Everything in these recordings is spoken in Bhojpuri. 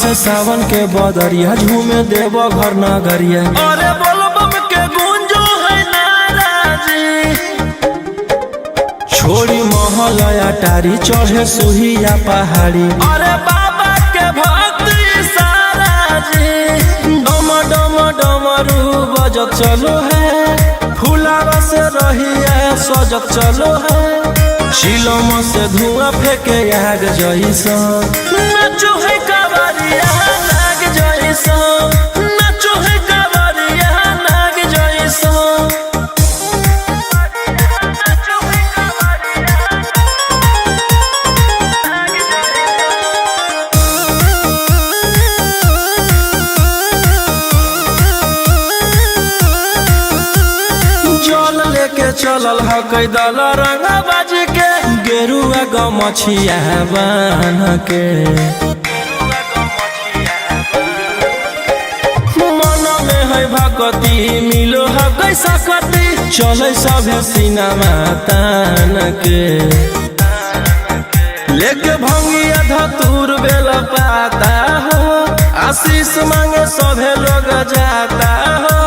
बरसे सावन के बदरिया झूमे देव घर नगरिया। अरे बोल बम के गूंजो है नाराजी, छोड़ी महल अटारी चढ़े सुहिया पहाड़ी। अरे बाबा के भक्ति सारा जी, डम डम डमरू बजत चलो है, फुलावा से रहिया सजत चलो है। चिलम से धुआं फेंके आग जैसा, नाचो है कावरिया नाग जैसा, नाचो है कावरिया नाग जैसा। जल लेके चलल है कैदल रंगा बाज के, गेरुआ गमछिया बान्ह के। मन में है भगती मिलो है कैसा कती, चले सभे सिनेमा तान के। लेके भंगिया धतूर बेल पाता हो, आशीष मांगे सभे लोग जाता हो।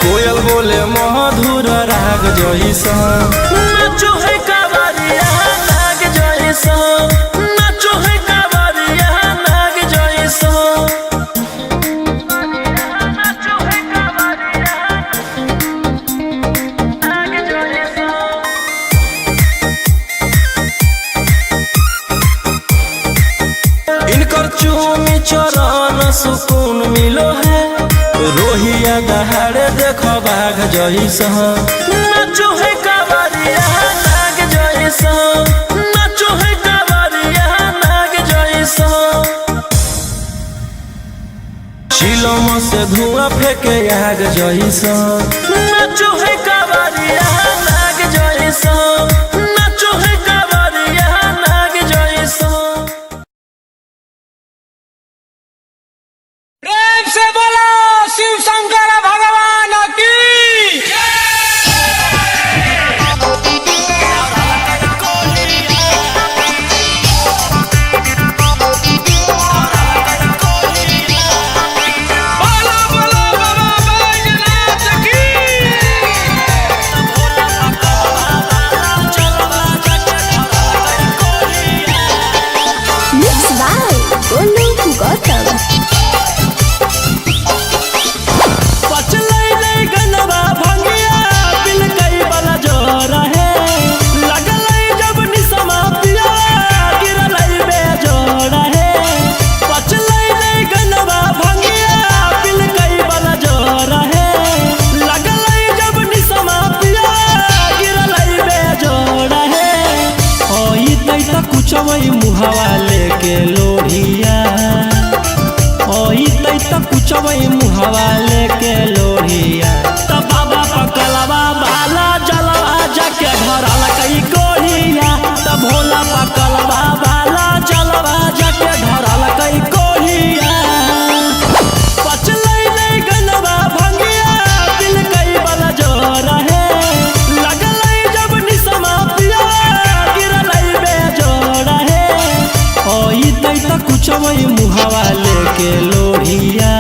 कोयल बोले मधुर राग जैसा, नाचो है कावरिया नाग जैसा, नाचो है कावरिया नाग जैसा। नाचो है कावरिया नाग जैसा। इनकर चूमी चरण सुकून मिलो है, रोहिया दहाड़े देखो बाघ जैसा। नाचो है कावरिया नाग जैसा, नाचो है कावरिया नाग जैसा। चिलम से धुआं फेंके आग जैसा, नाचो है कावरिया नाग जैसा, नाचो है कावरिया नाग जैसा। प्रेम से बोलो शिव शंकर भगवान की। बोलो बोलो बाबा बैजनाथ की। Mixed by Golu Gautam. कुचवई मुहावा लेके लोढ़िया, ओई तई त कुचवई मुहावा लेके लोढ़िया। त बाबा पकलवा बाला जलवा जाके धरल कई कोढ़िया, त भोला पकलवा बाला जलवा जाके धरल कई कोढ़िया। पचलै नहीं गनवा भंगिया दिल कई बल जोर है, लगलै जब निसमा पिया गिरलै बेजोड़ है। ओई तई त कुचवई मुहावा लेके लोढ़िया,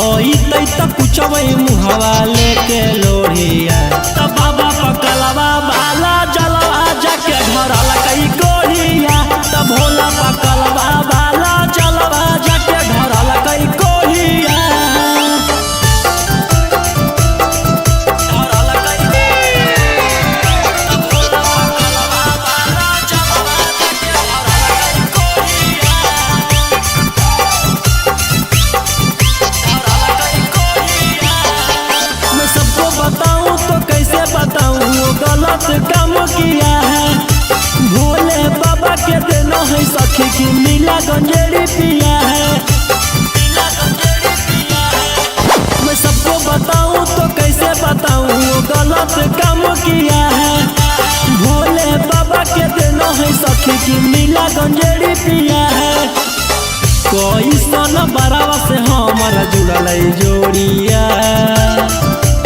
ओई तई त कुचवई मुहावा लेके लोढ़िया। त बाबा पकलवा बाला जलवा जाके धरल कई कोढ़िया, त भोला पकलवा बाला जलवा जाके धरल कई कोढ़िया। धरल कई त भोला पकलवा बाला जलवा जाके धरल कई कोढ़िया। मैं सबको बताऊं तो कैसे बताऊं, वो गलत काम किया है। भोले बाबा के देना है सखी की मिला गंजेड़ी पिया है। मैं सबको बताऊं तो कैसे बताऊं, वो गलत काम किया है। भोले बाबा के देना है सखी की मिला गंजेड़ी पिया है। कोई सन बरावा से हमारा जुड़ल जोड़िया,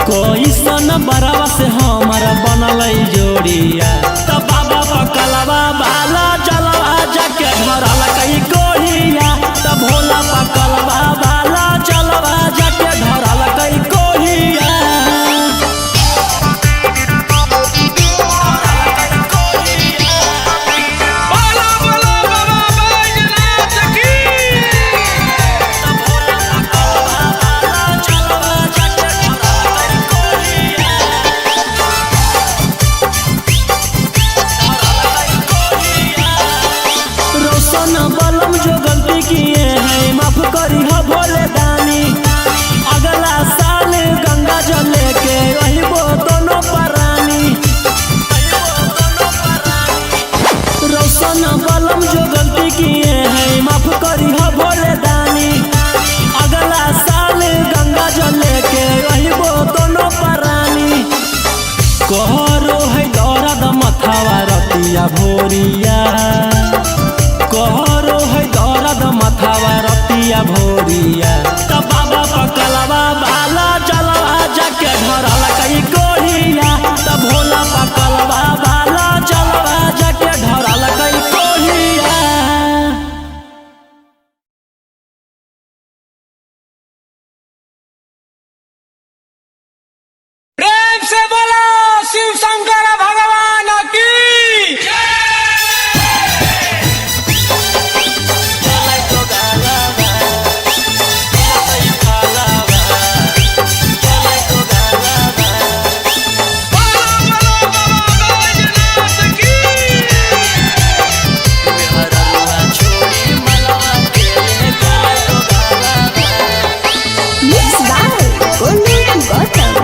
कोई सन बरावा से हमारा बनल जोड़िया। त बाबा पकलवा बाला जलवा जाके धरल कई कोढ़िया, हम जो गलती किए हैं माफ करी हो भोले दानी। अगला साल गंगा जल लेके रहिबो दोनों परानी। कहरो है दर्द मथावा रतिया भोरिया, कहरो है दर्द मथावा रतिया भोरिया। तब बाबा पकलवा बाला चलवा जाके धरल कई कोढ़िया। तब भोला पकलवा बाला चलवा जाके धरल कई कोढ़िया। प्रेम से बोलो शिव शंकर भगवान की। Mixed by Golu Gautam.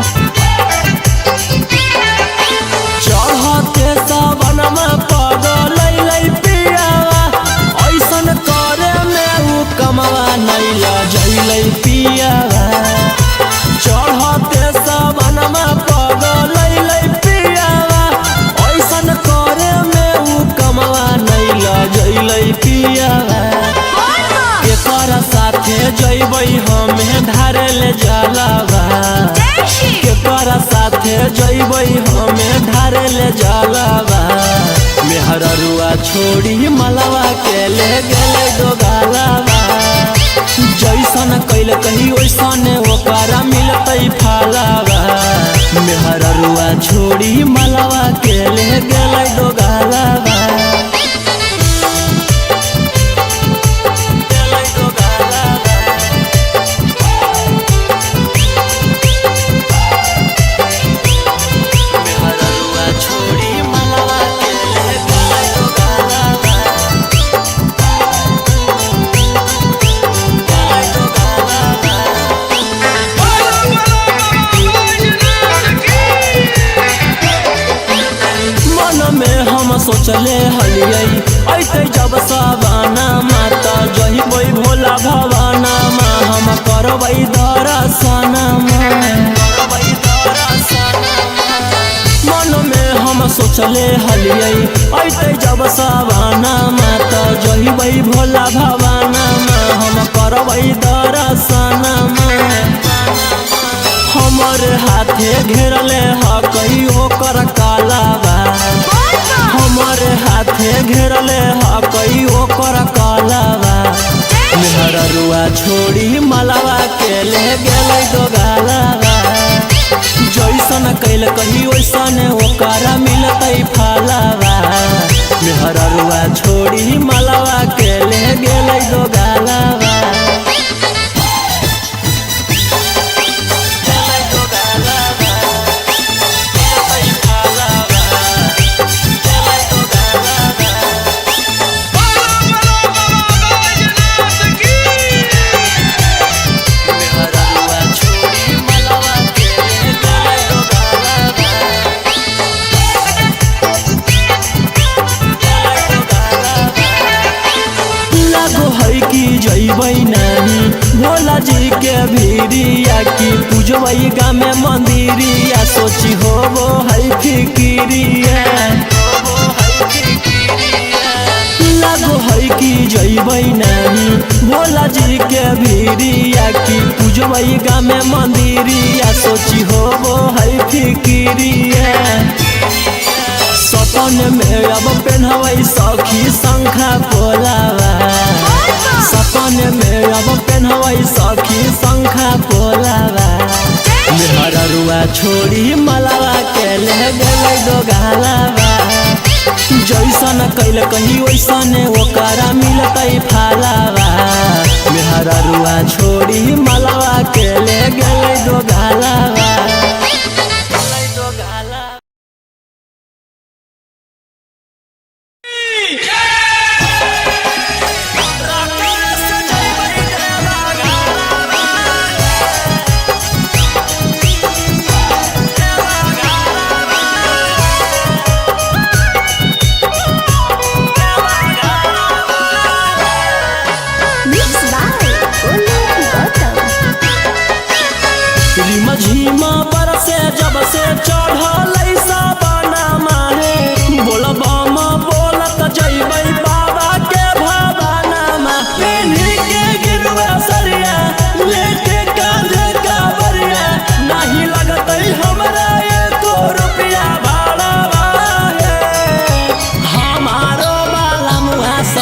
चढ़ते सावनमा पगल पियावा, ऐसन करे में उ कमवा नैला जैलै पियावा। चढ़ते सावनमा पगल पियावा, ऐसन करे में उ कमवा नैला जैलै पियावा। एकर साथे जैबै हमें धारे ले जलावा। केकर साथे जैबै हमें धारे ले जलावा। मेहररुआ छोड़ी मलवा के ले गेले दोगालावा। जैसन कैल कही वैसन ओकरा मिलतै फलावा। मेहररुआ छोड़ी मलवा के ले गेले दोगालावा। सोचले हलियै ऐते जब सवाना माता जहिबै भोला भवाना मा। हम करबै दर्शना मन में हम सोचले हलियै ऐते जब सवाना माता जहिबै भोला भवाना मा। हम करबै दर्शना हमर हाथे घेरले ह कही ओकर कालावा। हमर हाथे घेरले ह कई ओकर कालावा। मेहररुआ छोड़ी मलवा के ले गेलै दोगालावा। जैसन कैल कही वैसन ओकरा मिलतै फलावा। मेहररुआ छोड़ी मलवा के ले गेलै दोगालावा। जैबै नहीं भोला जी के भीरिया की पूजबै गामे मंदिरिया। सोची होबो है फिकिरिया, लागो है कि जैबै नहीं भोला जी के भीरिया की पूजबै गामे मंदिरिया। सोची होबो है फिकिरिया। सपन में अब पेन्हबै सखी शंखा पोलावा। सपन में अब पेन्हबै सखी शंखा पोलावा। मेहररुआ छोड़ी मलवा के ले गेलै दोगालावा। जैसन कैल कही वैसन ओकरा मिलतै फलावा। मेहररुआ छोड़ी मलवा के ले गेलै दोगालावा।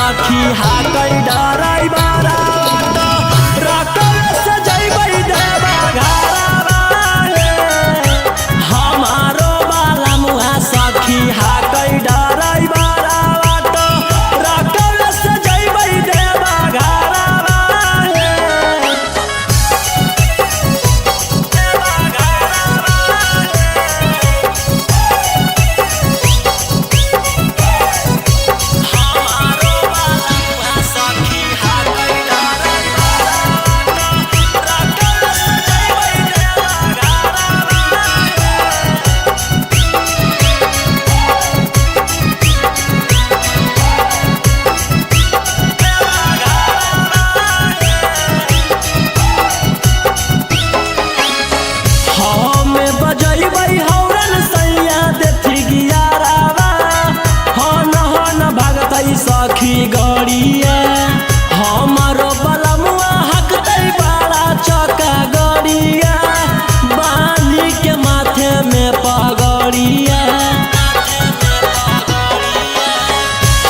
सखी हाकै डराई बारा रकम सजैबै देवा घरवा हमारो बाला मुहा सखी हाकै डराई बारा रकम सजैबै देवा घरवा सखी गड़िया हमारो बलमुआ हकतै बड़ा चौका गड़िया बानी के माथे में पगड़िया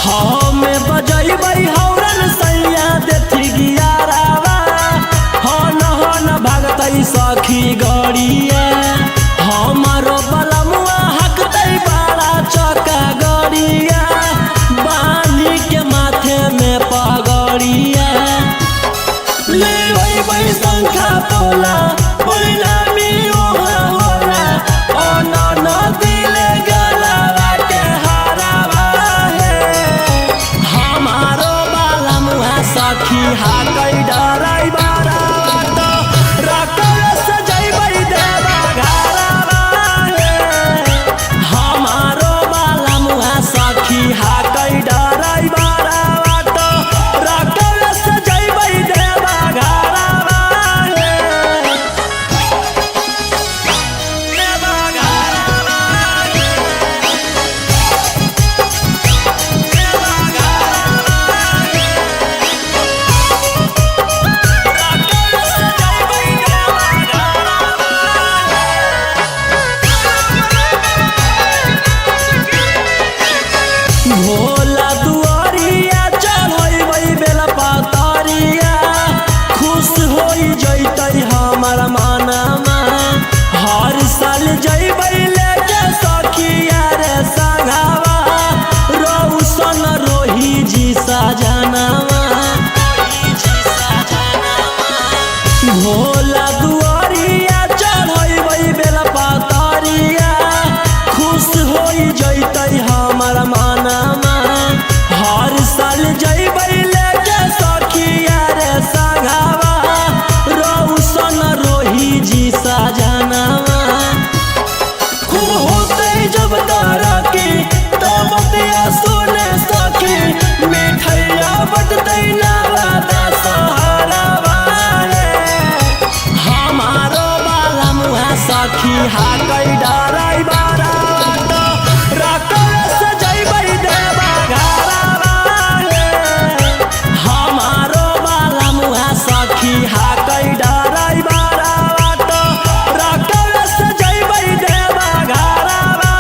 हमें बजैबै हौरन सैया देथी गियारावा हन भागतै सखी गड़िया हमारो बलमुआ हकतै बड़ा चौका गड़िया के माथे में पगड़िया ले वही शंखा पोला परिणामी ओहा होला ओ नदी ले गलावा के हरावा हमारो बाला मुहा सखी हाकै डराई बारा रकम सजैबै देवा घरवा हमारो बाला मुहा सखी हाकै डराई बारा रकम सजैबै देवा घरवा भोला दुआरिया चढ़ैबै बेला पातरिया खुश होई जैतै हमर मनमा हर साल जैबै लेके सखिया रे संगवा रौशन रोही जी सजनवा भोला दुआरिया चढ़ैबै बेला पातरिया खुश होई जैतै हमर मनमा हर साल जैबै लेके सखिया रे संगवा रौशन रोही जी सजनवा खूब होतै जब तरक्की तब बतिया सुने सखी मिठैया बटतै नवादा सहरवा हमारो बाला मुहा सखी हाकै डराई बारा रकम सजैबै देवा घरवा हमारो बाला मुहा सखी हाकै डराई बारा रकम सजैबै देवा घरवा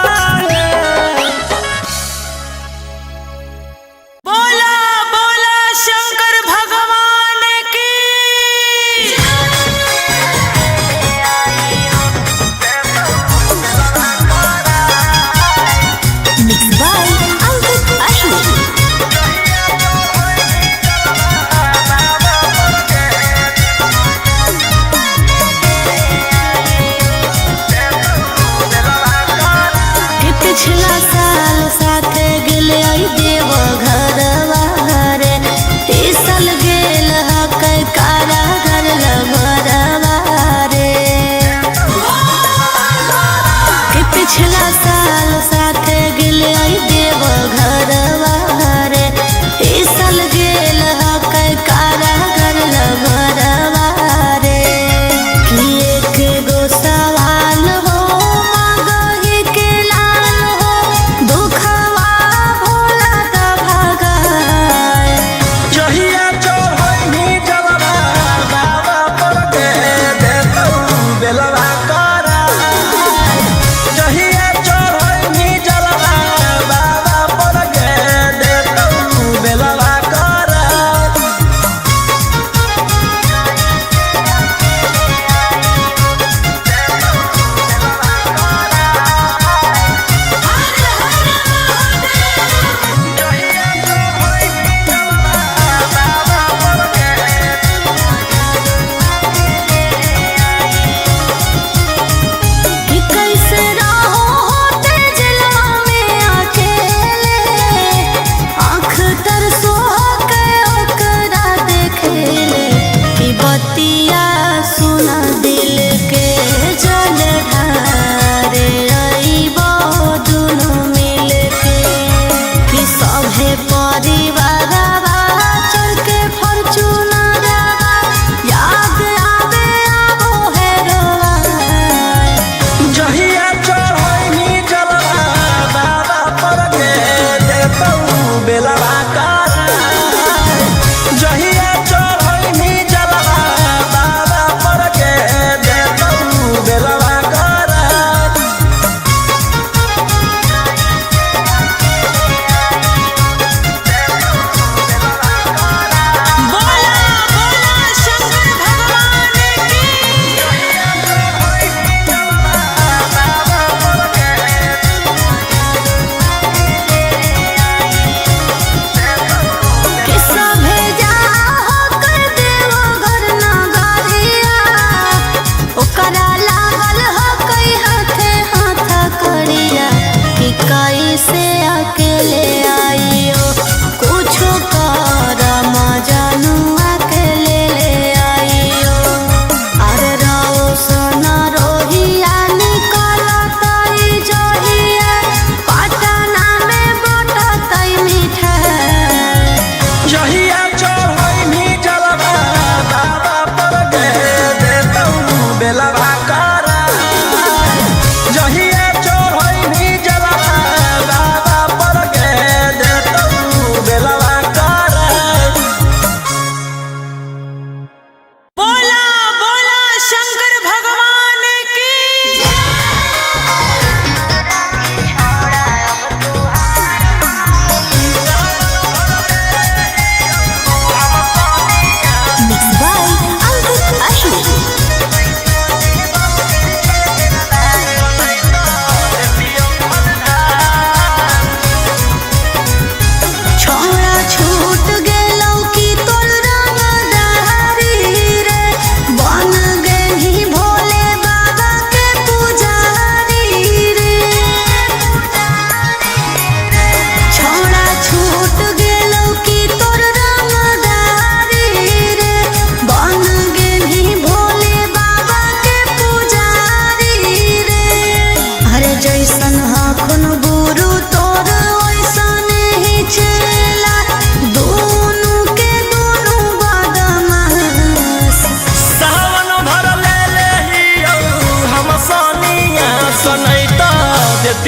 बोला बोला शंकर भगवान की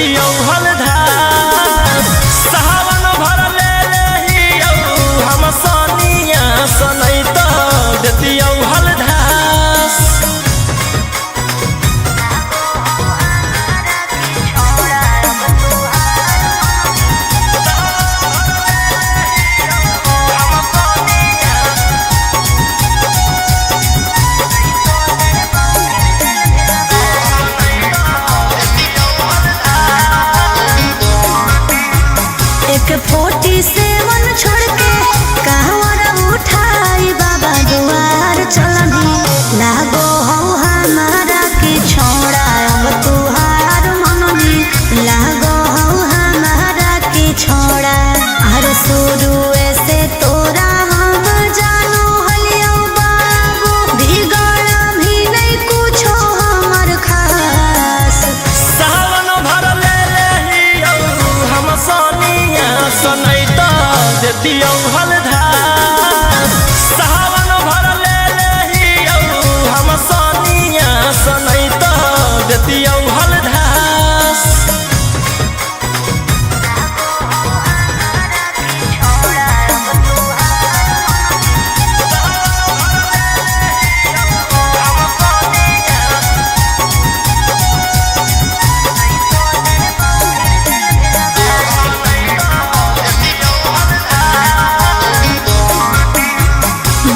देतियौ हलधार सावन भर ले लेहियौ हम सोनिया सनैत देतियौ हलधार एक 47 छोड़ के कहवर उठाई बाबा दुआर चलनी लागो हो हमारा के छोड़ा अब तुहार मननी लागो हो हमारा के छोड़ा हर शुरू से तोरा हम जानो हलियो बाबू बिगड़ भी नहीं कुछो हमर खास सावन भर ले लेहियौ हम सोनिया सनैत देतियौ हलधार सावन भर ले लेहियौ हम सोनिया सनैत देतियौ हलधार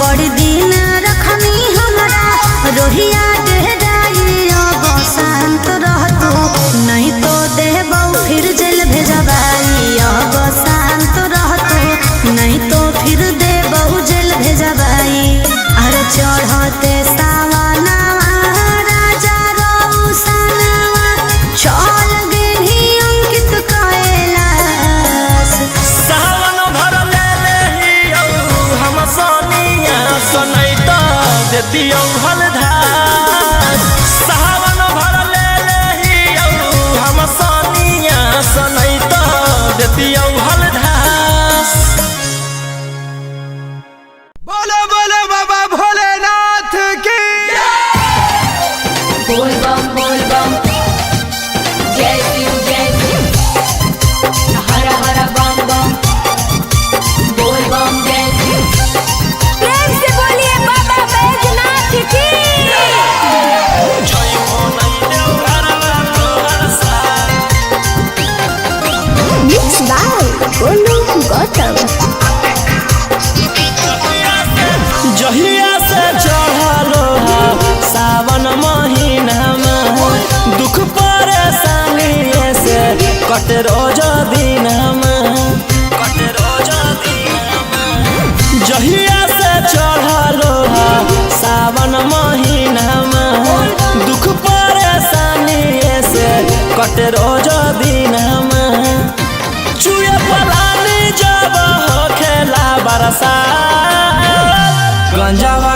बड़ी दिन रखनी हमरा रोहिया डेहराई अब शांत रहतू नहीं तो देबौ फिर जेल भेजबाई अब शांत रहतू नहीं तो फिर देबौ जेल भेजबाई अरे चढ़ते सावनवा राजा रौसनवा चल गेली अंकित कैलाश सावन भर ले लेहियौ हम सोनिया सनैत देतियौ हलधार सावन भर ले लेहियौ हम सोनिया सनैत देतियौ हलधार बोलो बोलो बाबा भोलेनाथ की बोल बम जय शिव हर हर बम बम बोल बम जय शिव प्रेम से बोलिए बाबा बैजनाथ की Mixed by Golu Gautam. जहिया से चढ़लो सावन महीना में दुख परेशानी से कट रोज दिन जहिया से चढ़लो सावन महीना में दुख परेशानी से कट रोज दिन चुए पलानी जब खेला बरसा गंजावा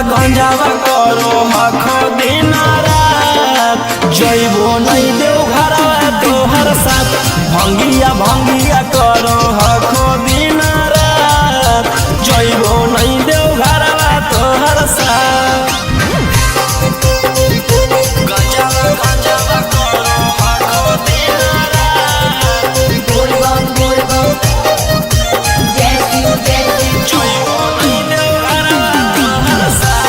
करो हखो दिन रात जइबो नहीं देव घरवा तोहर साथ भंगिया करो हखो दिन रात जइबो नहीं देव घरवा तोहर साथ गंजावा करो हखो दिन रात बोल बम जय शिव जइबो नहीं देव घरवा तोहर साथ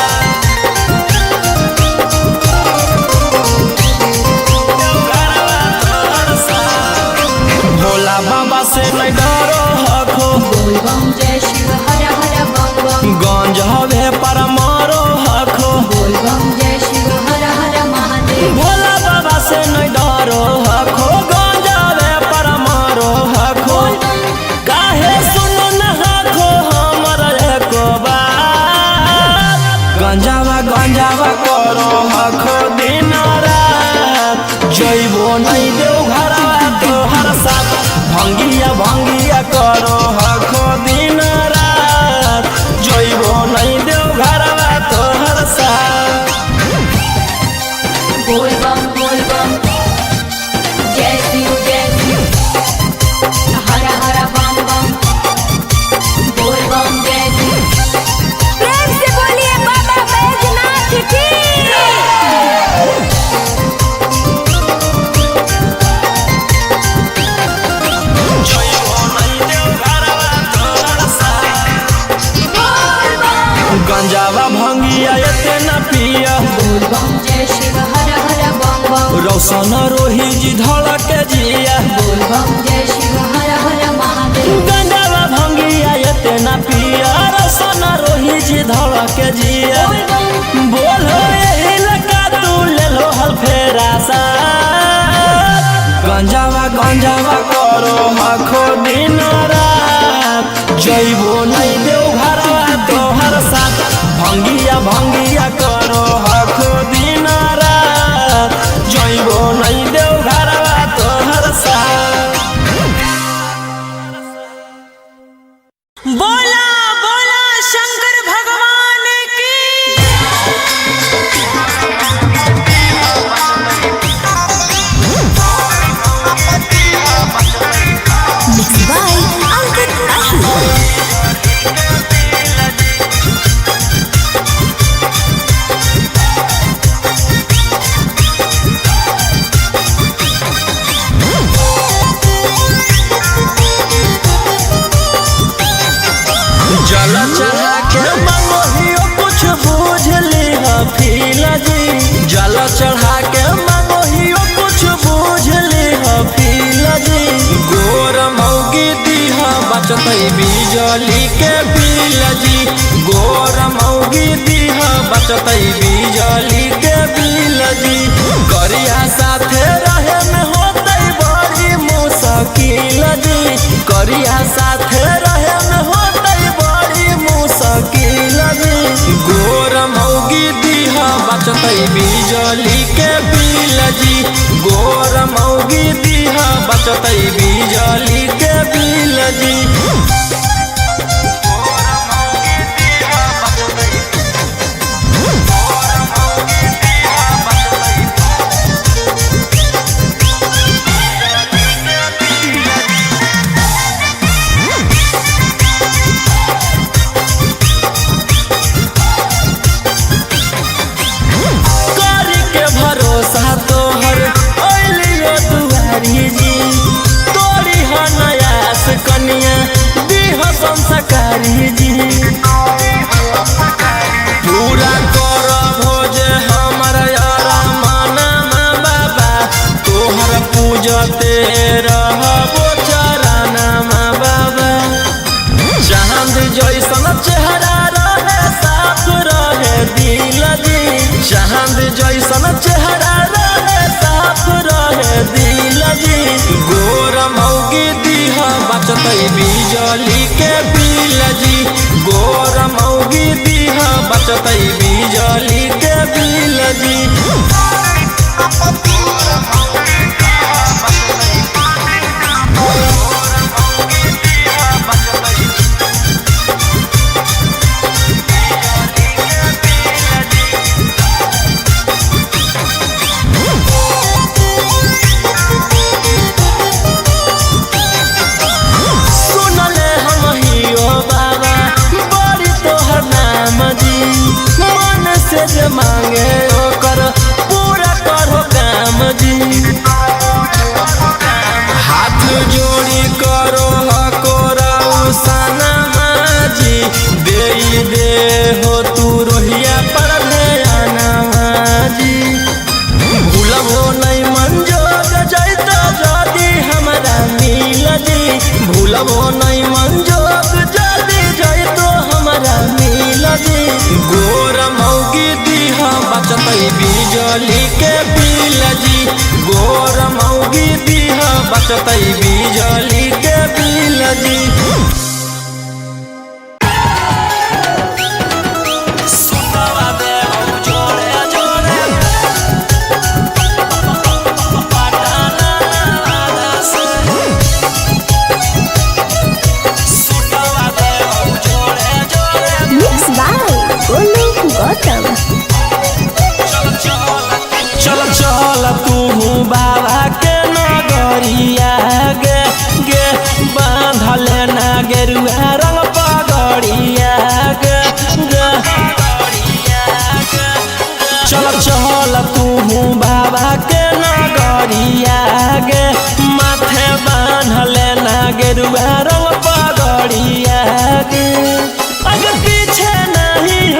भोला बाबा से नहीं डरो हखो बोल बम जय शिव हर हर बम बम गंज हवे पर मारो हखो बोल बम जय शिव हर हर महादेव भोला बाबा से नहीं डरो हखो गंज हवे पर मारो हखो काहे सुनो न हखो हमर एको बात गंजावा करो हखो दिन रात जइबो नहीं देव घरवा तोहर साथ भंगिया करो हखो दिन रात जइबो नहीं देव घरवा तोहर साथ बोल बम जय शिव हर हर बम बम बोल बम जय शिव प्रेम से बोलिए बाबा बैजनाथ की गंजावा भंगिया एते न पिया बोल बम जय शिव हर हर बम बम रौशन रोही जी धड़क जिया बोल बम जय शिव हर हर महादेव गंजावा भंगिया एते न पिया रौशन रोही जी धड़क जिया बोल हो यही लगा तू ले लो हल फेरा सा गंजावा गंजावा करो आखो दिन रात जइबो नहीं देव घरवा तोहर साथ भंगिया भंगिया करो आखो दिन रात जइबो नहीं देव घरवा तोहर साथ। बोला बोला शंकर भगवान की Mixed by Ankit Ahi. जल चढ़ा के मंगोहियो कुछ बूझ ली फील जी जल चढ़ा के मंगोहियो कुछ बूझ ली फील जी गोर मौगी दीहा बचतै बिजली के बिल जी गोर मौगी दीहा बचतै बिजली के बिल जी करिया साथे रहे में होतै बड़ी मुश्किल जी करिया साथे रहे में होतै बड़ी मुश्किल जी गोर मौगी दीहा बचतै बिजली के बिल जी गोर मौगी दीहा बचतै बिजली के बिल जी करी के भरोसा तोहर ओलियो दुआरी जी तोरी ह नयास कनिया दीह संस्कारी जी पूरा कर भोज हमर यारा माना बाबा तोहर पूजते रहबो चराना बाबा चांद जैसन चेहरा रहे साफ रहे दिल जी चांद जैसन चेहरा रहे साफ रहे दिल जी गोर मौगी दीहा बचतै बिजली के बिल जी गोर मौगी दीहा बचतै बिजली के बिल जी सुनले हम हियो बाबा बड़ी तोहर नाम जी मन से जे मांगे ओकर पूरा करो काम जी हाथ जोड़ी करो हकोराउ सनमा जी दे हो तू रोहिया पर ध्यानमा जी भूलबो नहीं मंजोग जैतो जदी हमरा मिल जी भूलबो नहीं मंजोग जदी जैतो हमरा मिल जी गोर मौगी दीहा बचतै बिजली के बिल जी गोर मौगी दीहा बचतै बिजली के बिल जी सुनवा दे जोड़े जोड़े Mixed by Golu Gautam. चल चल तू बाबा के नगरिया गे गे बांधले ना गेरुआ रंग पगड़िया गे गे चल चल तू बाबा के नगरिया गे माथे बांधले ना गेरुआ रंग पगड़िया गे अगर पीछे नहीं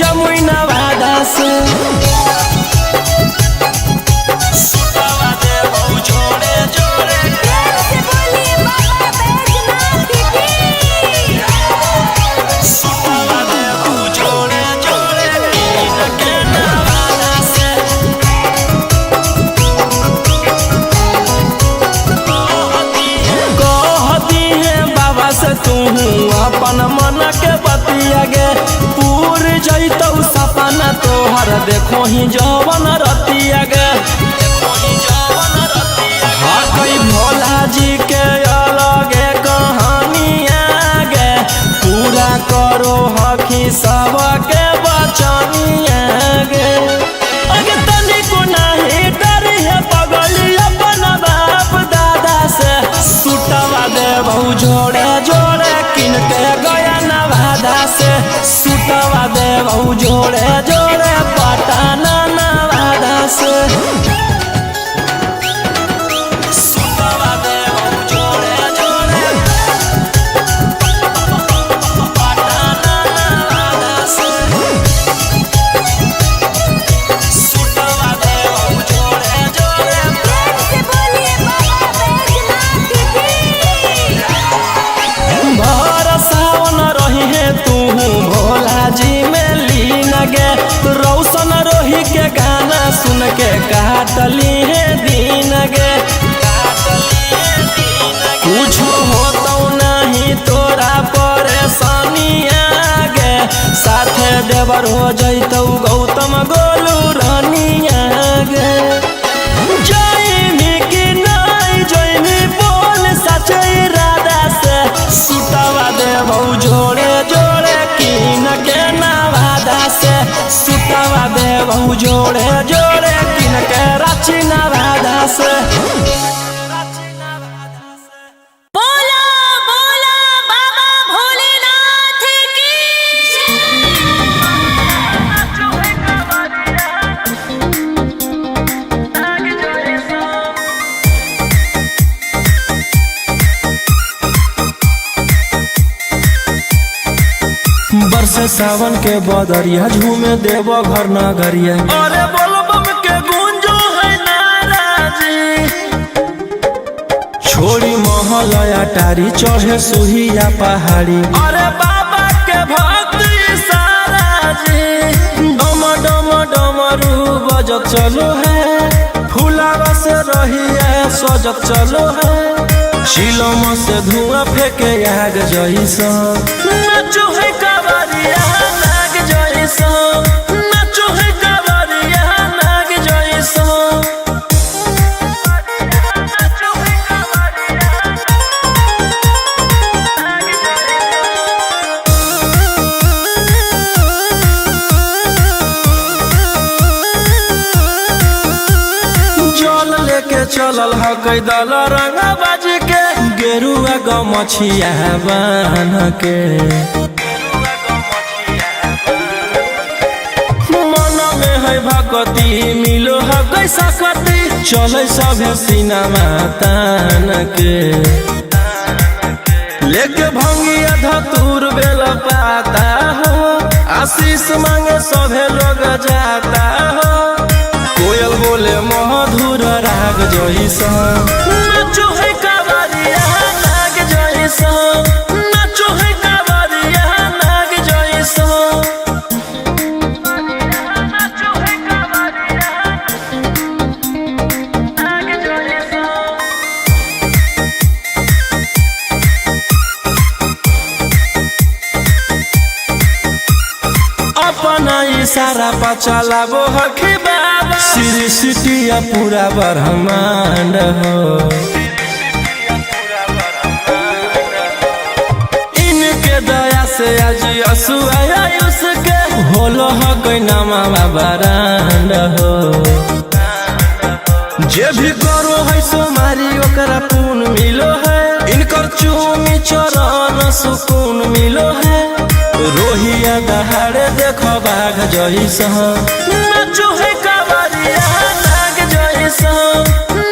जमुई नवादा से प्रेम से बोलिए बाबा बैजनाथ की कहती है बाबा से तू अपन मन के बतिया गे पूर जैतौ सपना तोहर देखो ही जवन रतिया गे हाँ कई भोला जी के अलगे कहानिया गे पूरा करो हकी सबके बचनिया गे अगे तनिको नहीं डरी है पगली अपन बाप दादा से सुटवा देबहु जोड़े जोड़े किन के गया नवादा से सुटवा देबहु जोड़े जोड़े पटना नवादा से सुटवा देबहु जोड़े जोड़े पटना नवादा से सुटवा देबहु जोड़े जोड़े प्रेम से बोलिए बाबा बैजनाथ की भर सावन रही है तू भोला जी में लीन गे रौशन रोही के गाना सुन के काटली है दीन गे कुछ होतो नहीं तोरा परेशानिया गे साथे देवर हो जैतौ गौतम गोलू रानिया गे जयमी कि नहीं जयमी बोल सचे इरादा से सुटवा देबहु जोड़े जोड़े किन के नवादा से सुटवा देबहु जोड़े जोड़े किन के रांची नवादा से बोला बोला बाबा भोलेनाथ की बरसे सावन के बदरिया झूमे देवो घर नगरिया अरे बोलबम के गूंजो है नाराजी छोड़ी महलया टारी चढ़े सुहिया पहाड़ी अरे बाबा के भक्ति सारा जी डम डम डमरू बजत चलो है फुलावा से रही है सजत चलो है शिलम से धुआं फेंके आग जैसा नाचो है कावरिया नाग जैसा नाचो है कावरिया नाग जैसा नाचो है कावरिया नाग जल लेके चलल है कैदल रंग बाज के गेरुआ गमछिया बान के मन में है भक्ति मिलो है कैसा कति चले सभे सिनेमा तान के लेके भंगिया धतूर बेल पाता हो आशीष मांगे सभे लोग जाता हो कोयल बोले मधुर राग जैसा नाचो है कावरिया नाग जैसा नाचो है कावरिया नाग जैसा नाचो है कावरिया नाग जैसा अपना इशारा पर चलाबो हखी बाबा श्री सिटिया पूरा ब्रह्मांड हो इनके दया से आज असुआ उसके होलो हो कोई नामा बरांड हो जे भी करो है सोमारी ओकरा पून मिलो है इनकर चूमी चरण सुकून मिलो है रोहिया दहाड़े देखो बाघ जैसा नाचो है कावरिया नाग जैसा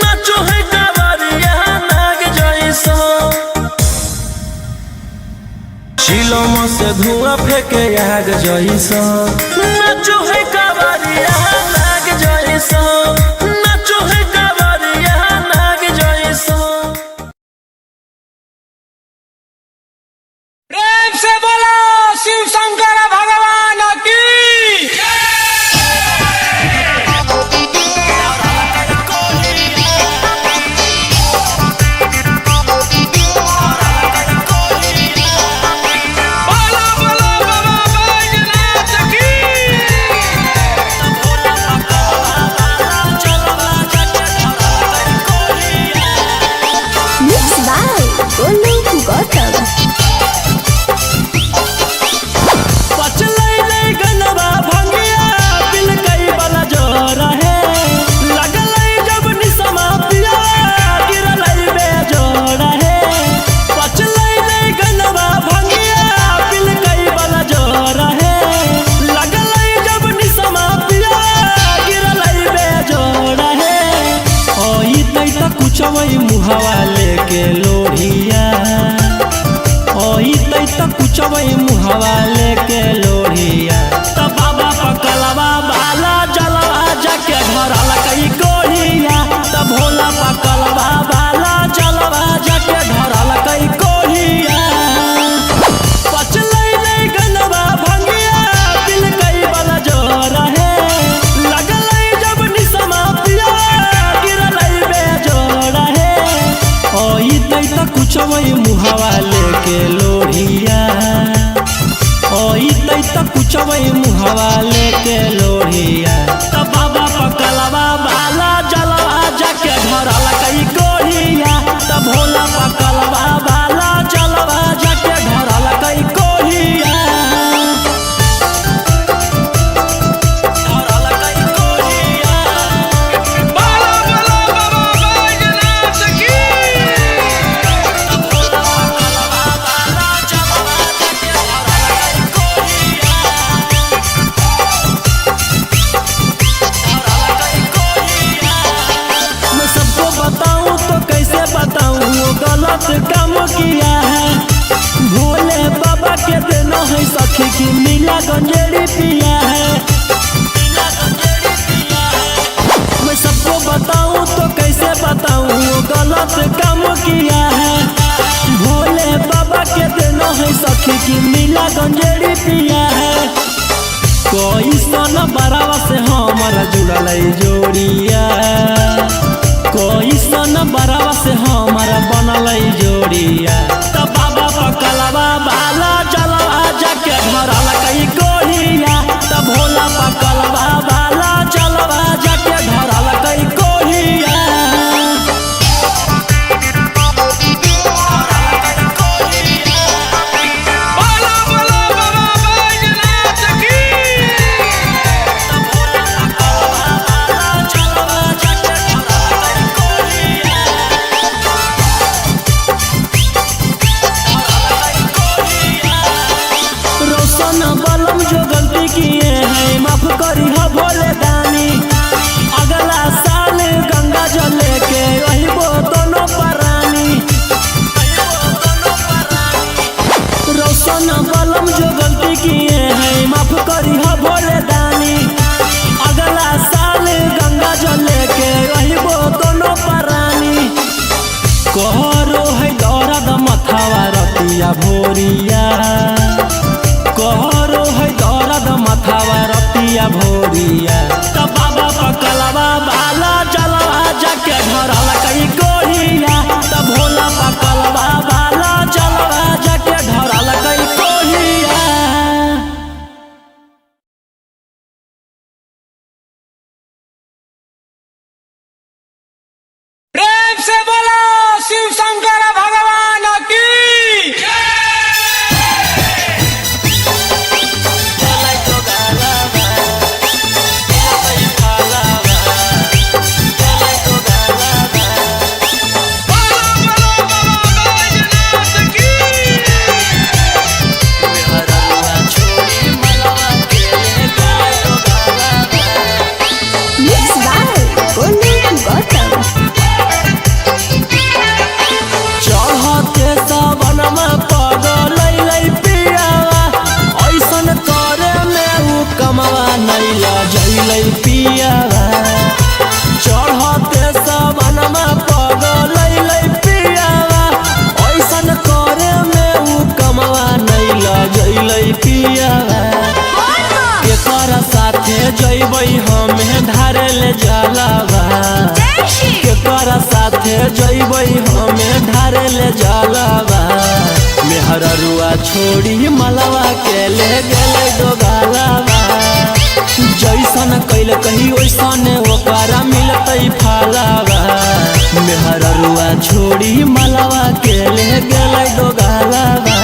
नाचो है कावरिया नाग जैसा चिलम से धुआं फेंके आग जैसा नाचो है कावरिया नाग जैसा नाचो है कावरिया नाग जैसा। प्रेम से बोलो शिव शंकर भगवान की बोलो बोलो बाबा बैजनाथ की। Mixed by Golu Gautam. पचलै ले गनवा भंगिया बिल कई वाला जोर है लगलै जब निसमा पिया गिरलै बेजोड़ है। पचलै ले गनवा भंगिया बिल कई वाला जोर है लगलै जब निसमा पिया गिरलै बेजोड़ है। ओई तई त कुछवई मुहावा लेके लोढ़िया ओई तई त कुछवई मुहावा लेके लोढ़िया त बाबा पकलवा बाला जलवा जाके धरल कई कोढ़िया त भोला पकलवा बाला जलवा जाके धरल कई कोढ़िया। पचलै ले गनवा भंगिया बिल कई वाला जोर है लगलै जब निसमा पिया गिरलै बेजोड़ है। ओई तई त कुछवई मुहावा लेके लोढ़िया ओई तई त कुछवई मुहावा लेके लोढ़िया त बाबा पकलवा बाला जलवा जाके धरल कई कोढ़िया त भोला पकलवा बाला जलवा जाके धरल कई कोढ़िया। धरल कई कोढ़िया बोलो बोलो बाबा बैजनाथ की। मैं सबको बताऊं तो कैसे बताऊं वो गलत काम किया है। भोले बाबा के देना है सखी की नीला गंजेड़ी पिया है। मैं सबको बताऊं तो कैसे बताऊं वो गलत काम किया है। भोले बाबा के देना है सखी की नीला गंजेड़ी पिया है। कोई सन बरावा से हमारा जुड़ल जोड़िया कोई सन बरावा से हमारा बनल जोड़िया त बाबा पकलवा बाला जलवा जाके धरल कई कोढ़िया त भोला पकलवा बाला जलवा जाके धरल कई कोढ़िया। बोलो बोलो बाबा बैजनाथ की। रोशन बलम जो गलती किए हैं माफ करी हो भोले दानी अगला साल गंगा जल लेके वही वो दोनों परानी। रोशन बलम जो गलती किए हैं माफ करी हो भोले दानी अगला साल गंगा जल लेके वही वो दोनों परानी। कहरो है दौरद मथावा रतिया भोरिया कहरो है दौरद मथावा रतिया भोरिया त बाबा पकलवा बाला जलवा जाके धरल कई कोढ़िया त भोला पकलवा बाला जलवा जाके धरल कई कोढ़िया। प्रेम से बोलो शिव शंकर भगवान की। Bye. नैला जैलै पियावा चढ़ते सबनमा पगलै पियावा ऐसन करे में उ कमवा नैला जैलै पियावा केकर साथे जैबै हमें धारे ले जलावा केकर साथे जैबै हमें धारे ले जलावा मेहररुआ छोड़ी मलवा के ले गेलै दोगालावा जैसन कैल कही वैसन ओकरा मिलतै फलावा मेहररुआ छोड़ी मलवा के ले गेलै दोगालावा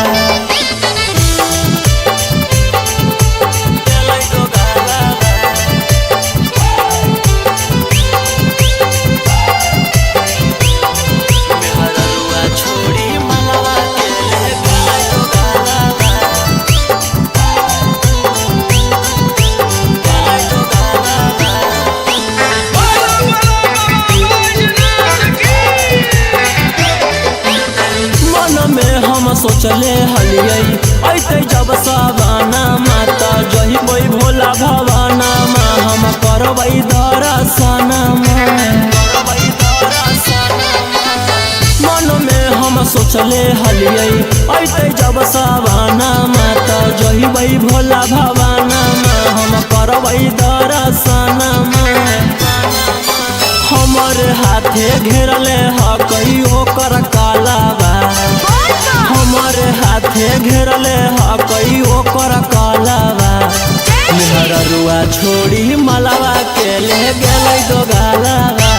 सोचले हलियै ऐते जब सवाना माता जहिबै भोला भवाना मा हम करबै दर्शन मन में हम सोचले हलियै ऐते जब सवाना माता जहिबै भोला भवाना मा हम करबै दर्शन हमर हाथे घेरले ह कहियो कर कालावा हमर हाथे घेरले ह कहियो कर कालावा मेहररुआ छोड़ी मलावा के ले गेलै दोगालावा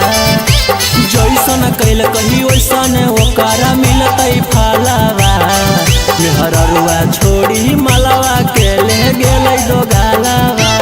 जैसन कैल कही वैसन ओकरा मिलतै फलावा मेहररुआ छोड़ी मलावा के ले गेलै दोगालावा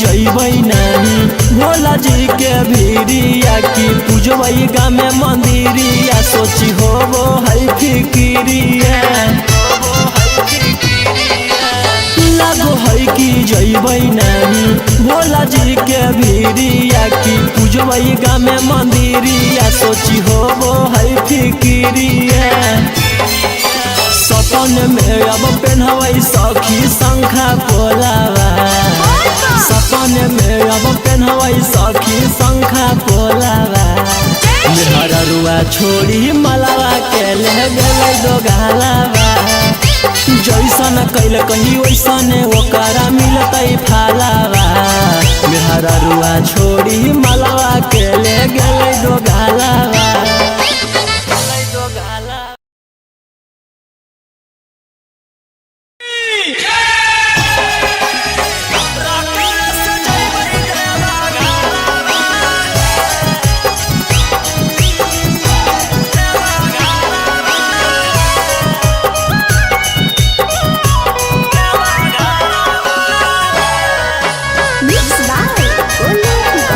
जैबै नहीं भोला जी के भीरिया की पूजबै गामे मंदिरिया सोची होबो है फिकिरिया लागो है कि जैबै नहीं भोला जी के भीरिया की पूजबै गामे मंदिरिया सोची होबो है फिकिरिया सपन में अब पेन्हबै सखी शंखा पोलावा सपन में अब पेन्हबै सखी शंखा पोलावा मेहररुआ छोड़ी मलावा के ले गेलै दोगालावा जैसन कैल कही वैसन ओकरा मिलतै फलावा मेहररुआ छोड़ी मलावा के ले गेलै दोगालावा Mixed by Golu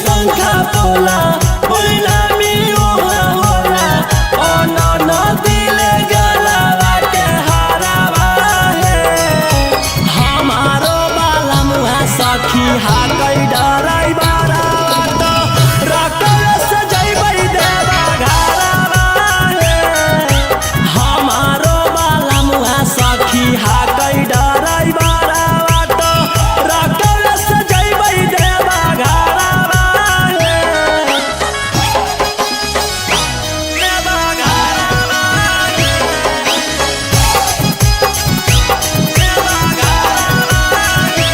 शंखा पोला परिणामी ओहा होला अन दिले गलावा के हारावा हे हमारो बाला मुहा सखी हा कई डराई बारा तो रकल से जइबै देवा घरावा हे हमारो बाला मुहा सखी हा कई डराई बारा तो रकल से जइबै देवा घरावा हे देवा घरावा हे देवा घरावा हे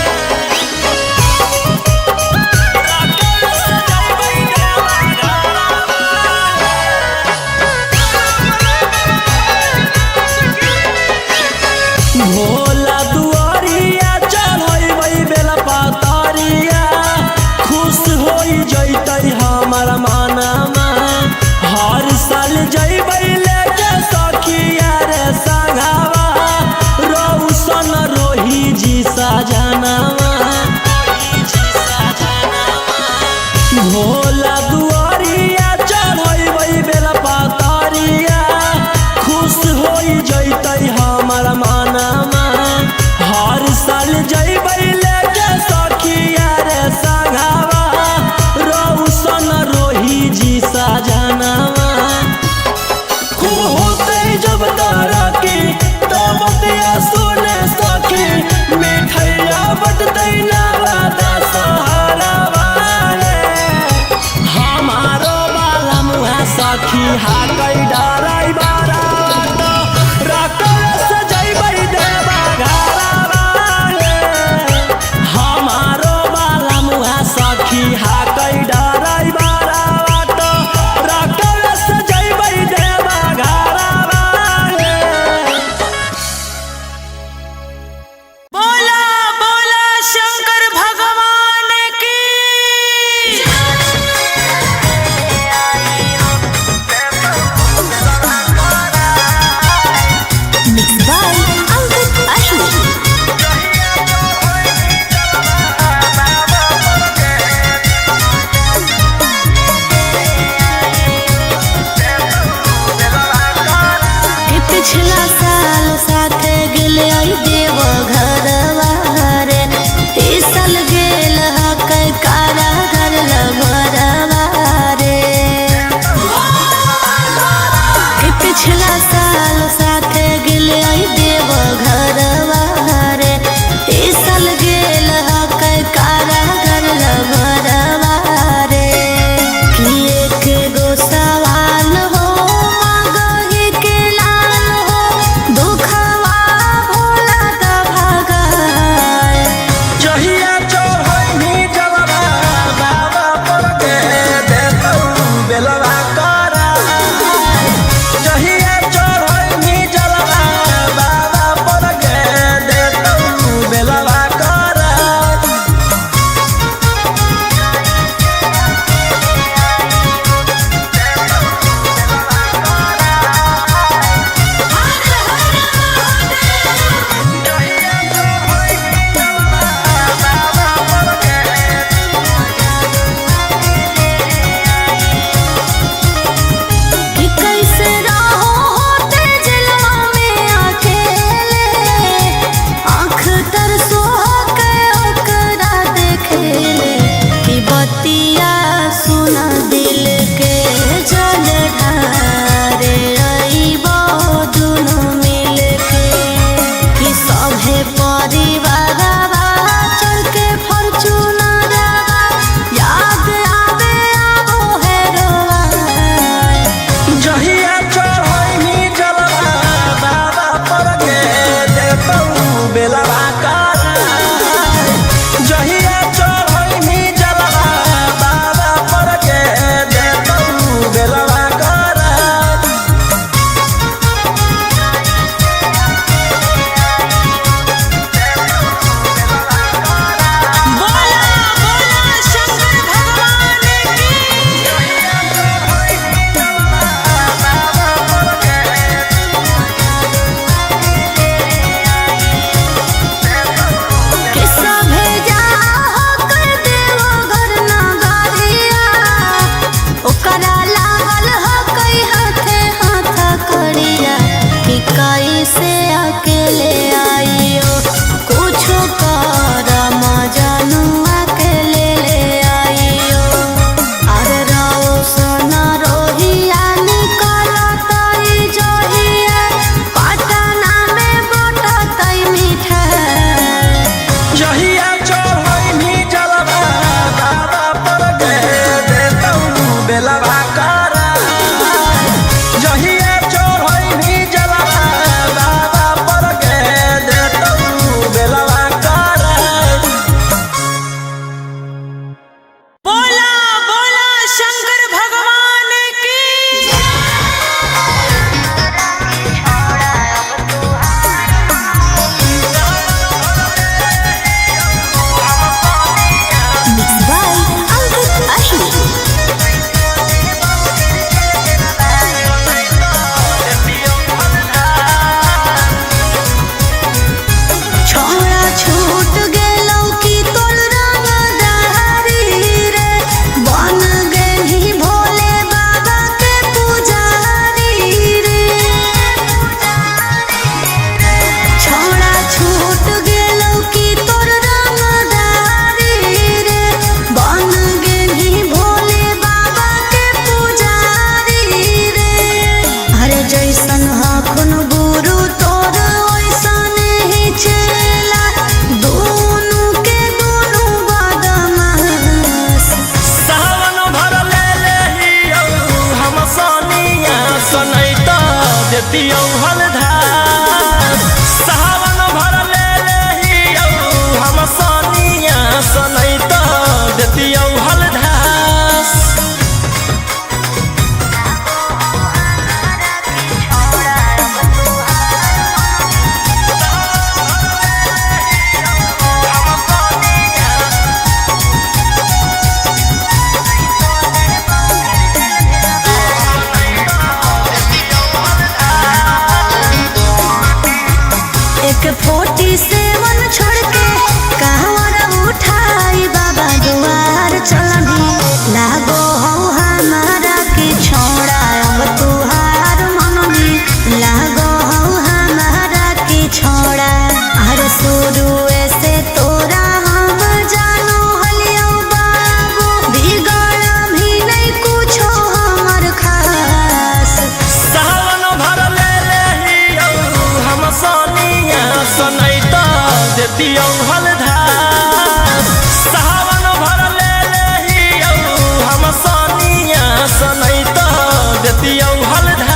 भोला दुआरिया चढ़बै बेला पातरिया खुश होई जैतै हमर मानमा हर साल जइबै लेके सखिया रे संघावा रौशन रोही जी सजनावा भोला दुआरिया चढ़बै बेला पातरिया खुश होई जैतै हमर मानमा हर साल जइबै लेके सखिया रे संघावा रौशन रोही जी सजनावा खूब होतै जब तरक्की तब बतिया सुने सखी मिठैया बटतै नवादा सहारावा हे हमारो बाला मुहा सखी हा कई डराई बारा तो रकल से जइबै देवा घरावा हे हमारो बाला मुहा सखी हा कई डराई बारा तो रकल से जइबै देवा घरावा हे बोला बोला शंकर भगवान की आई हो देतियौ हलधार सावन भर ले लेहियौ हम सनिया सनैत देतियौ हलधार एक 47 छोड़ के कहवर उठाई बाबा दुआर चलनी लागो हो हमारा के छोड़ा अब तुहार मननी लागो हो हमारा के छोड़ा हर शुरू से तोरा हम जानो हलियो बाबू बिगड़ भी नहीं कुछो हमर खास सावन भर ले लेहियौ हम सनिया सनैत देतियौ हलधार सावन भर ले लेहियौ हम सनिया सनैत देतियौ हलधार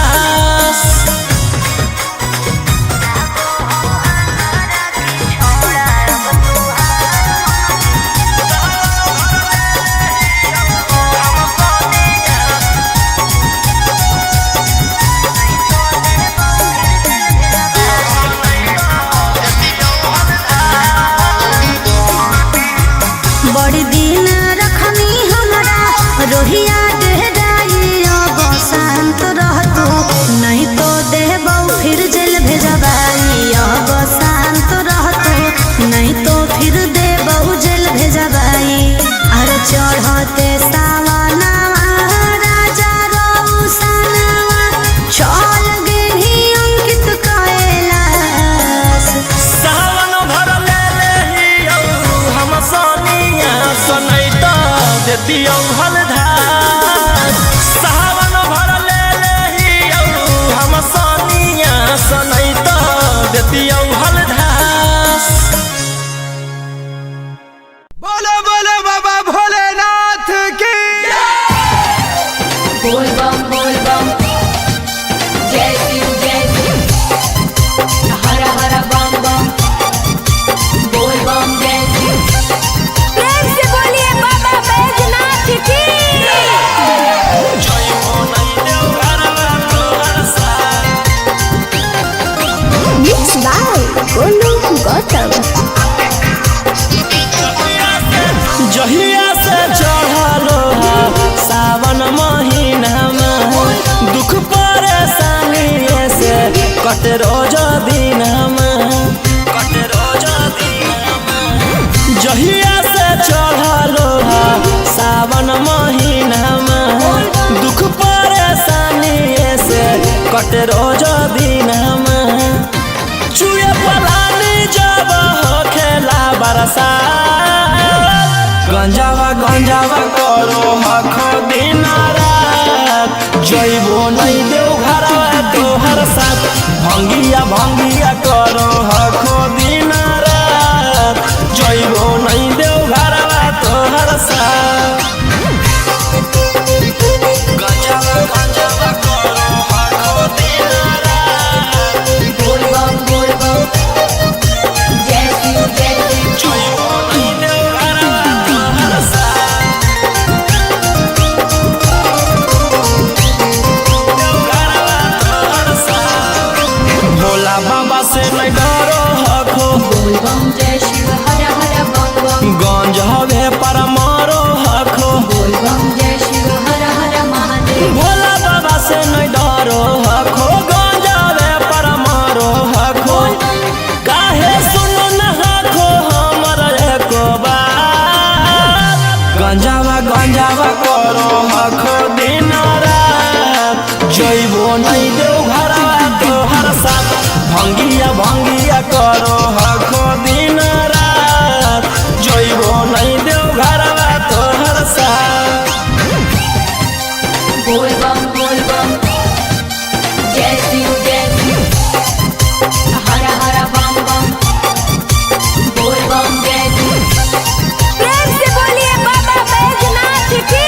बड़ी दिन रखनी हमरा रोहिया डेहराई अब शांत रहतू नहीं तो देबौ फिर जेल भेजबाई अब शांत रहतू नहीं तो फिर देबौ जेल भेजबाई अरे चढ़ते सावनवा राजा रौसनवा चल गेली अंकित कैलाश सावन भर ले लेहियौ हम सनिया सनैत देतियौ हलधार सावन भर ले लेहियौ हम सनिया सनैत देतियौ हलधार बोलो बोलो बाबा भोलेनाथ की बोल बम जय शिव हर हर बम बम बोल बम जय शिव प्रेम से बोलिए बाबा बैजनाथ की जय हो नहीं देव घरवा तोहर साथ Mixed by Golu Gautam. जहिया से चढ़लो सावन महीनामा दुख परेशानी से कट रोज दिनमा जहिया से चढ़लो सावन महीनामा दुख परेशानी से कट रोज दिनमा चुए पलानी जब खेला बरसा गंजावा करो हखो दिन रात जइबो नहीं देव घरवा तोहर साथ भंगिया करो हखो दिन रात जइबो नहीं देव घरवा तोहर साथ गंजावा करो हखो दिन रात बोल बम जय शिव जइबो नहीं देव घरवा तोहर साथ भोला बाबा से नहीं डरो हखो बोल बम जय शिव हर हर बम बम गंज हवे पर मारो हखो बोल बम जय शिव हर हर महादेव भोला बाबा से नहीं डरो हखो गंज हवे पर मारो हखो काहे सुनो न हखो हमर एको बात गंजावा करो हखो दिन रात जइबो नहीं देव घरवा तोहर साथ भंगिया करो हखो दिन रात जइबो नहीं देव घरवा तोहर साथ बोल बम जय शिव हर हर बम बम बोल बम जय शिव प्रेम से बोलिए बाबा बैजनाथ की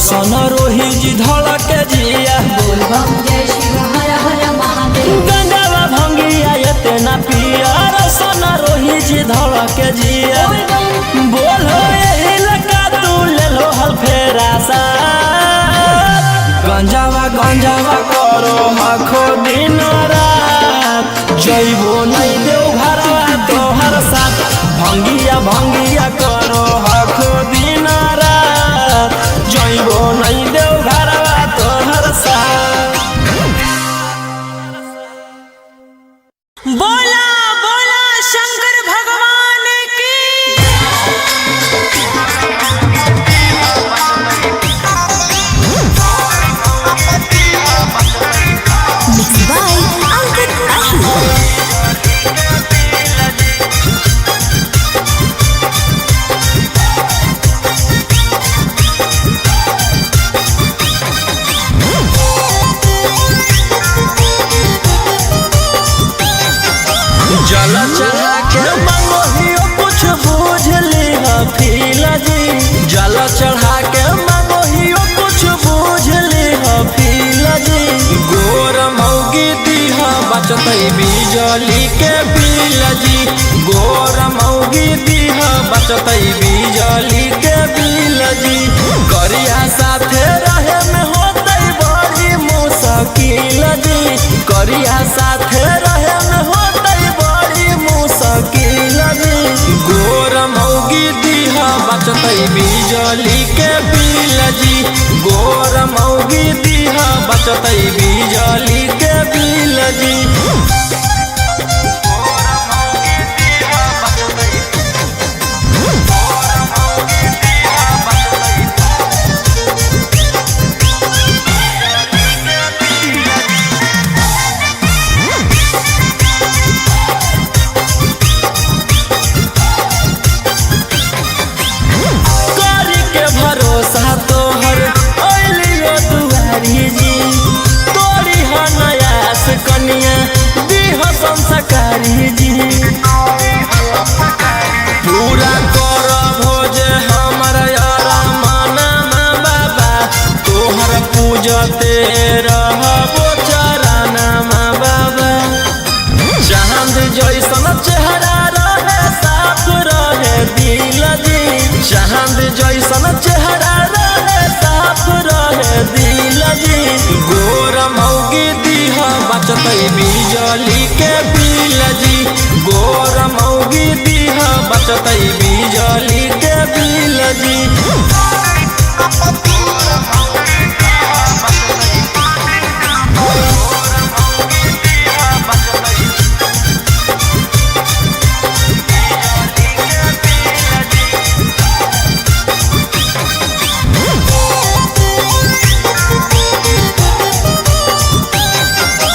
रोशन रोही जी धड़क जिया बोल बम जय शिव हर हर महादेव। गंजावा भंगिया इतना पिया रोशन रोही जी धड़क जिया बोल बम बोलो यही लगा तू ले लो हल फेरा सा गंजावा गंजावा करो आखो दिन रात जइबो नहीं देव घरवा तोहर साथ भंगिया भंगिया करो आखो दिन रात जइबो नहीं देव घरवा तोहर साथ। बोला बोला शंकर भगवान की। Mixed by Ankit Ahi. जल चढ़ा के मंगोहियो कुछ बूझ लिहा फीला जी जल चढ़ा के मंगोहियो कुछ बूझ लिहा फीला जी गोर मौगी दीहा बचतै बिजली के बिल जी गोर मौगी दीहा बचतै बिजली के बिल जी करिया साथे रहे में होतै बड़ी मुश्किल जी करिया साथे रहे में होतै बड़ी मुश्किल जी गोर मौगी दीहा बचतै बिजली के बिल जी गोर मौगी दीहा बचतै बिजली के बिल जी करी के भरोसा तोहर ओलियो दुआरी जी तोरी ह नयास कनिया दीह संस्कारी जी पूरा कर भोज हमर यारा माना बाबा तोहर पूजते रहबो चराना बाबा चांद जैसन चेहरा रहे साफ रहे दिल जी चांद जैसन चेहरा रहे साफ रहे दिल जी गोर मौगी दीहा बचतै बिजली के बिल जी गोर मौगी दीहा बचतै बिजली के बिल जी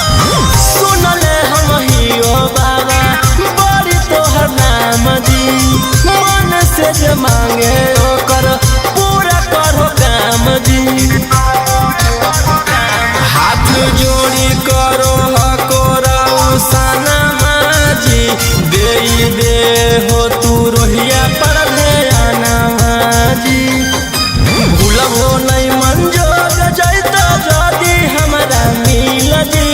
सुनले हम हियो बाबा बड़ी तोहर नाम जी मन से जे मांगे ओकर पूरा करो काम जी हाथ जोड़ी करो हकोरा उसाना माजी दे हो तू रोहिया पर ध्याना माजी भूलबो नहीं मंजोग जैता जदी हमरा मिल जी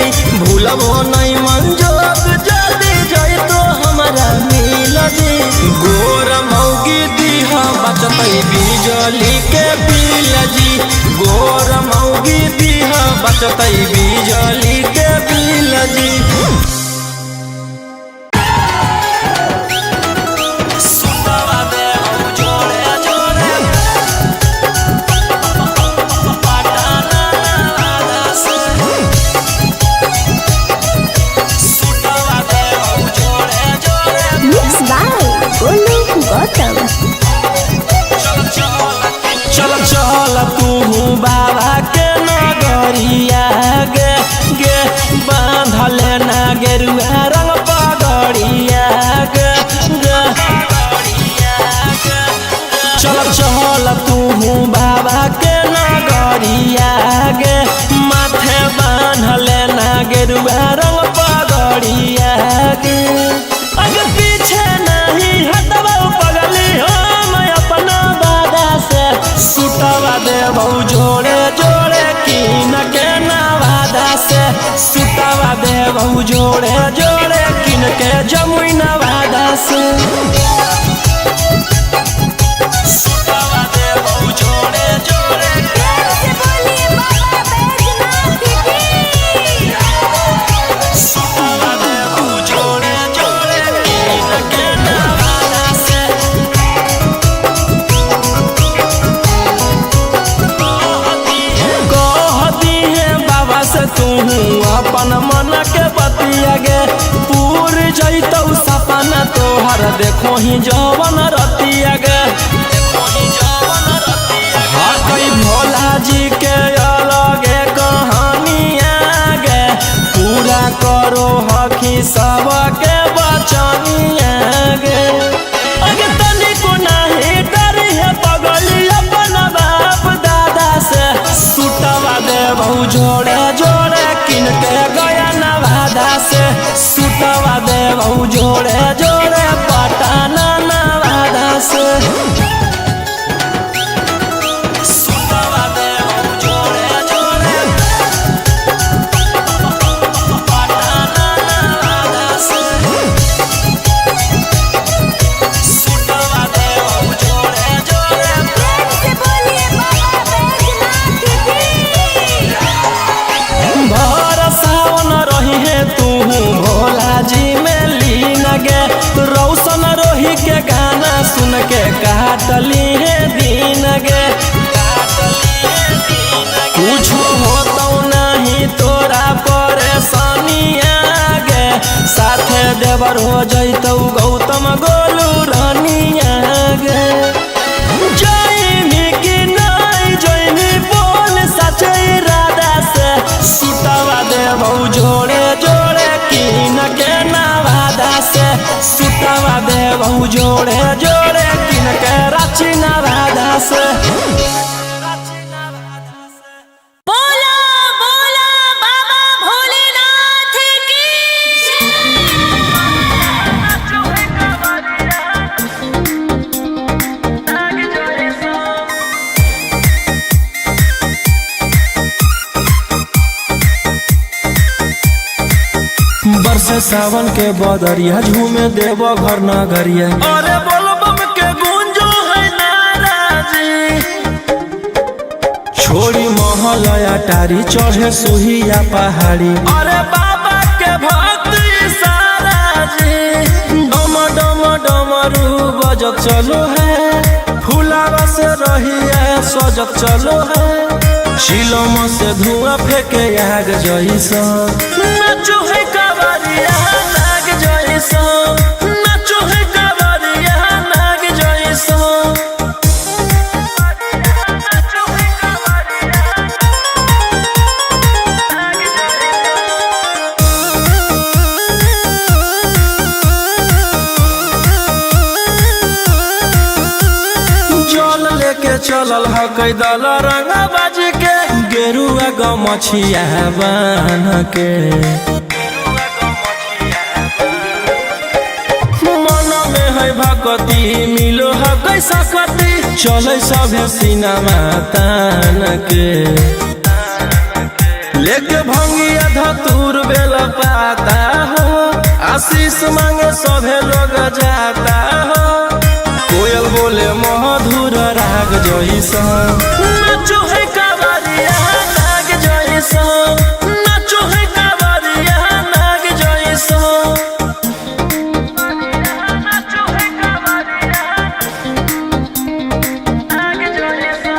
भूलबो नहीं मंजोग जदी जैतो हमरा मिल जी गोर मौगी दीहा बचतै बिजली के बिल जी गोर मौगी दीहा बचतै बिजली के बिल जी सुतवा दे हम जोड़े जोड़े पटाना से सुतवा दे हम जोड़े जोड़े Mixed by Golu Gautam. चल चल तू बाबा के नगरिया गे गे बांधले ना गेरुआ रंग पगड़िया गे गे चल चल तू बाबा के नगरिया गे माथे बांधले ना गेरुआ रंग पगड़िया गे अगर पीछे नहीं हटबो पगली हम अपना बादा से सुतवा देबो जो जमुई नवादा से प्रेम से बोलिए बाबा बैजनाथ की कहती है बाबा से तू अपन मन के बतिया गे पूर जैतौ सपना तोहर देखो ही जवन रतिया गे हाँ कई भोला जी के अलगे कहानिया गे पूरा करो हकी सबके बचनिया गे अगे तनिको नहीं डरी है पगली अपन बाप दादा से सुटवा देबहु जोड़े जोड़े किन के गया नवादा से सुटवा देबहु जोड़े जोड़े पटना नवादा से सुटवा देबहु जोड़े जोड़े पटना नवादा से सुटवा देबहु जोड़े जोड़े प्रेम से बोलिए बाबा बैजनाथ की भर सावन रही है तू भोला जी में लीन गे रौशन रोही के गाना सुन के काटली है दीन गे कुछ होतो नहीं तोरा परेशानिया गे साथे देवर हो जैतौ गौतम गोलू रानिया गे जैमी कि नहीं जैमी बोल सचे इरादा से सुटवा देबहु जोड़े जोड़े किन के नवादा से सुटवा देबहु जोड़े जोड़े किन के रांची नवादा से बोला बोला बाबा भोलेनाथ की बरसे सावन के बदरिया झूमे देवो घर नगरिया अरे बोलो बम के गूंजो है नाराजी छोड़ी महल अटारी चढ़े सुहिया पहाड़ी अरे बाबा के भक्त सारा जी डम डम डमरू बजत चलो है फुलावा से रही है सजत चलो है शिलोम से धुआं फेंके आग जैसा नाचो है कावरिया नाग जैसा नाचो है कावरिया नाग जैसा जल लेके चलल है कैदल रंगा बाज के गेरुआ गमछिया बान के मन में है भक्ति मिलो है कैसा कति चले सभे सिनेमा तान के लेके भंगिया धतूर बेल पाता हो आशीष मांगे सभे लोग जाता हो कोयल बोले मधुर राग जैसा नाचो है कावरिया नाग जैसा नाचो है कावरिया नाग जैसा नाचो है कावरिया नाग जैसा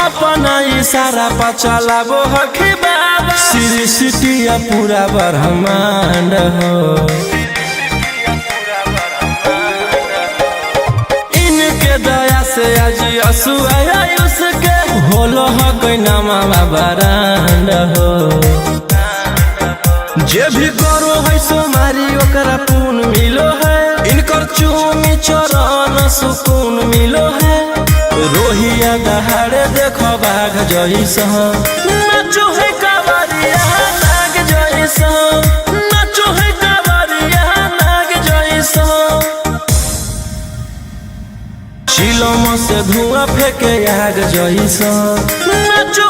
अपना इशारा पर चलाबो हखी बाबा श्री सिटिया पूरा ब्रह्मांड हो इनके दया से आज असुआ उसके होलो हो कोई नामा बरांड हो जे भी करो है सोमारी ओकरा पुन मिलो है इनकर चूमी चरण सुकून मिलो है रोहिया दहाड़े देखो बाघ जैसा नाचो है कावरिया नाग जैसा नाचो है कावरिया नाग जैसा चिलम से धुआं फेंके आग जइसन नाचो